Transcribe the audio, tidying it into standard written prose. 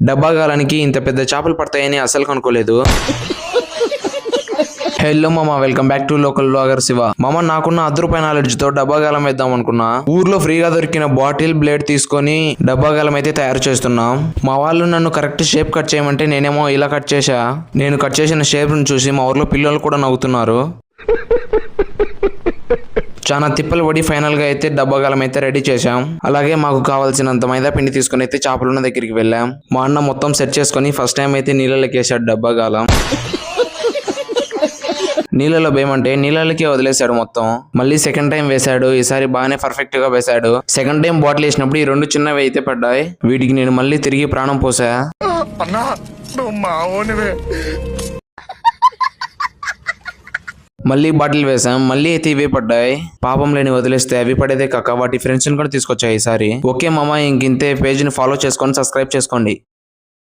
డబ్బా గాలానికి ఇంత పెద్ద చేపలు పడతాయని అసలు కనుకోలేదు. హలో మామ, welcome back to local blogger Shiva. మామ, నాకున్న ₹10 నాలెడ్జ్ తో డబ్బా గాలం వేద్దాం అనుకున్నా. ఊర్లో ఫ్రీగా దొరికిన బాటిల్ బ్లేడ్ తీసుకొని డబ్బా గాలం అయితే తయారు చేస్తున్నాం. మా వాళ్ళు నన్ను కరెక్ట్ షేప్ కట్ చేయమంటే నేనేమో ఇలా కట్ చేశా. నేను కట్ చేసిన షేప్ ను చూసి మా ఊర్లో పిల్లలు కూడా నవ్వుతున్నారు. చాలా తిప్పలు పడి ఫైనల్ గా అయితే డబ్బా గాలం అయితే రెడీ చేశాం. అలాగే మాకు కావాల్సినంత మైదా పిండి తీసుకుని అయితే చేపలున్న దగ్గరికి వెళ్ళాం. మా అన్న మొత్తం సెట్ చేసుకుని ఫస్ట్ టైం అయితే నీళ్ళలోకి వేసాడు డబ్బా గాలం. నీళ్ళలో వేయమంటే నీళ్ళకే వదిలేశాడు మొత్తం. మళ్ళీ సెకండ్ టైం వేశాడు. ఈసారి బాగానే పర్ఫెక్ట్ గా వేశాడు. సెకండ్ టైం బాటిల్ వేసినప్పుడు ఈ 2 చిన్నవి అయితే పడ్డాయి. వీటికి నేను మళ్ళీ తిరిగి ప్రాణం పోసా. మళ్ళీ బాటిల్ వేసాం. మళ్ళీ అయితే ఇవే పడ్డాయి. పాపం లేని వదిలేస్తే అవి పడేదే కాక వాటి ఫ్రెండ్స్ కూడా తీసుకొచ్చాయి ఈసారి. ఓకే మామ, ఇంకింతే. పేజ్ ని ఫాలో చేసుకొని సబ్స్క్రైబ్ చేసుకోండి.